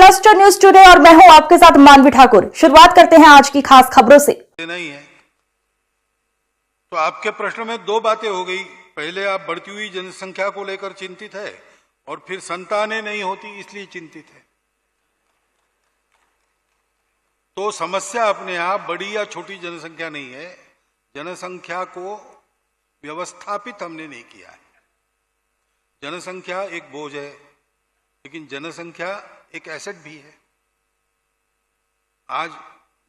Cluster news today और मैं हूं आपके साथ मानवी ठाकुर। शुरुआत करते हैं आज की खास खबरों से। नहीं है तो आपके प्रश्न में दो बातें हो गई। पहले आप बढ़ती हुई जनसंख्या को लेकर चिंतित है और फिर संतानें नहीं होती इसलिए चिंतित है। तो समस्या अपने आप बड़ी या छोटी जनसंख्या नहीं है, जनसंख्या को व्यवस्थापित हमने नहीं किया है। जनसंख्या एक बोझ है, लेकिन जनसंख्या एक एसेट भी है। आज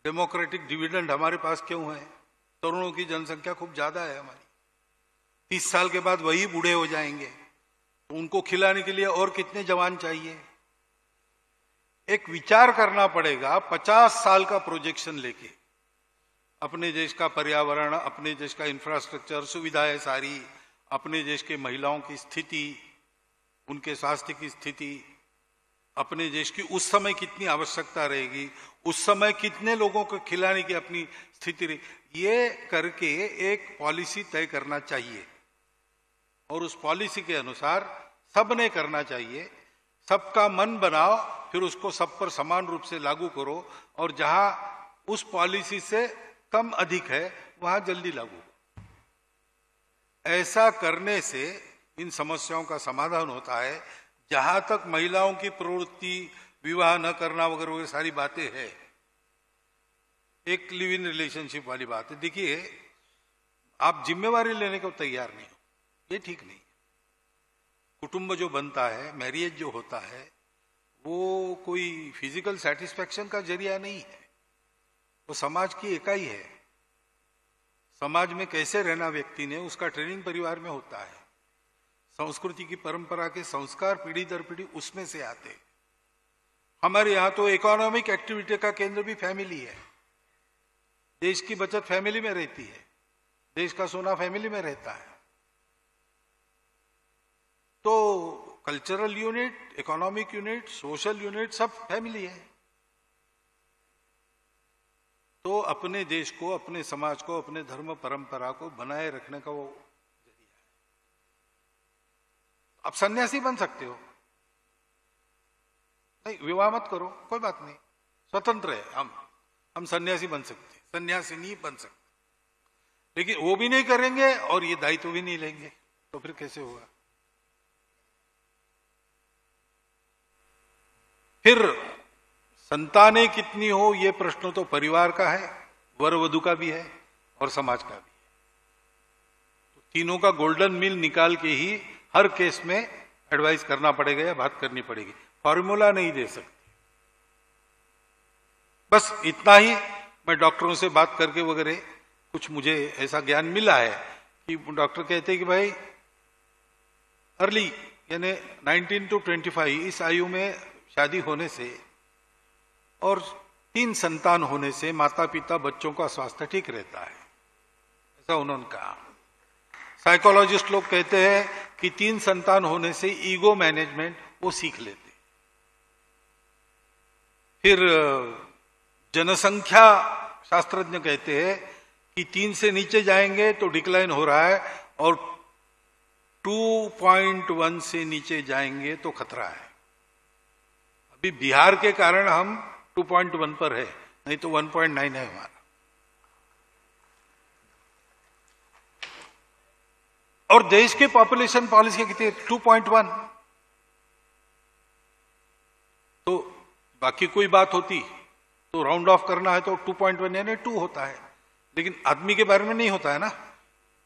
डेमोक्रेटिक डिविडेंड हमारे पास क्यों है? तरुणों की जनसंख्या खूब ज्यादा है हमारी। 30 साल के बाद वही बूढ़े हो जाएंगे, तो उनको खिलाने के लिए और कितने जवान चाहिए? एक विचार करना पड़ेगा। 50 साल का प्रोजेक्शन लेके अपने देश का पर्यावरण, अपने देश का इंफ्रास्ट्रक्चर, सुविधाएं सारी, अपने देश के महिलाओं की स्थिति, उनके स्वास्थ्य की स्थिति, अपने देश की उस समय कितनी आवश्यकता रहेगी, उस समय कितने लोगों को खिलाने की अपनी स्थिति रहेगी, ये करके एक पॉलिसी तय करना चाहिए और उस पॉलिसी के अनुसार सबने करना चाहिए। सबका मन बनाओ, फिर उसको सब पर समान रूप से लागू करो और जहां उस पॉलिसी से कम अधिक है वहां जल्दी लागू। ऐसा करने से इन समस्याओं का समाधान होता है। जहां तक महिलाओं की प्रवृत्ति, विवाह न करना वगैरह वगैरह सारी बातें हैं, एक लिव इन रिलेशनशिप वाली बात है। देखिए, आप जिम्मेवारी लेने को तैयार नहीं हो, ये ठीक नहीं है। कुटुंब जो बनता है, मैरिज जो होता है, वो कोई फिजिकल सेटिस्फैक्शन का जरिया नहीं है, वो समाज की इकाई है। समाज में कैसे रहना व्यक्ति ने, उसका ट्रेनिंग परिवार में होता है। संस्कृति की परंपरा के संस्कार पीढ़ी दर पीढ़ी उसमें से आते। हमारे यहां तो इकोनॉमिक एक्टिविटी का केंद्र भी फैमिली है। देश की बचत फैमिली में रहती है, देश का सोना फैमिली में रहता है। तो cultural unit, economic unit, social unit सब फैमिली है। तो अपने देश को, अपने समाज को, अपने धर्म परंपरा को बनाए रखने का वो जरिया है। आप सन्यासी बन सकते हो, नहीं विवाह मत करो, कोई बात नहीं, स्वतंत्र है। हम सन्यासी बन सकते, सन्यासी नहीं बन सकते, लेकिन वो भी नहीं करेंगे और ये दायित्व भी नहीं लेंगे, तो फिर कैसे होगा? फिर संतानें कितनी हो, ये प्रश्न तो परिवार का है, वर वधू का भी है और समाज का भी है। तो तीनों का गोल्डन मील निकाल के ही हर केस में एडवाइस करना पड़ेगा या बात करनी पड़ेगी। फॉर्मूला नहीं दे सकते। बस इतना ही मैं डॉक्टरों से बात करके वगैरह कुछ मुझे ऐसा ज्ञान मिला है कि डॉक्टर कहते हैं कि भाई अर्ली यानी 19 to 25 इस आयु में शादी होने से और 3 संतान होने से माता पिता बच्चों का स्वास्थ्य ठीक रहता है, ऐसा उन्होंने कहा। साइकोलॉजिस्ट लोग कहते हैं कि 3 संतान होने से ईगो मैनेजमेंट वो सीख लेते। फिर जनसंख्या शास्त्रज्ञ कहते हैं कि 3 से नीचे जाएंगे तो डिक्लाइन हो रहा है और 2.1 से नीचे जाएंगे तो खतरा है। अभी बिहार के कारण हम 2.1 पर है, नहीं तो 1.9 है हमारा। और देश के पॉपुलेशन पॉलिसी कितनी? 2.1। तो बाकी कोई बात होती तो राउंड ऑफ करना है तो 2.1 यानी 2 होता है, लेकिन आदमी के बारे में नहीं होता है ना।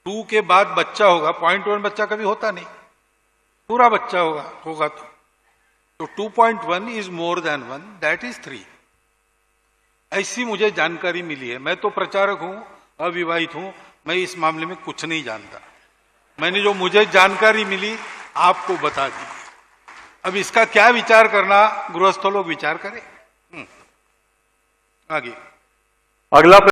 2 के बाद बच्चा होगा, 0.1 बच्चा कभी होता नहीं, पूरा बच्चा होगा तो 2.1 is more than 1, that is 3। ऐसी मुझे जानकारी मिली है। मैं तो प्रचारक हूं, अविवाहित हूं, मैं इस मामले में कुछ नहीं जानता। मैंने जो मुझे जानकारी मिली आपको बता दी। अब इसका क्या विचार करना, गृहस्थ लोग विचार करें। आगे अगला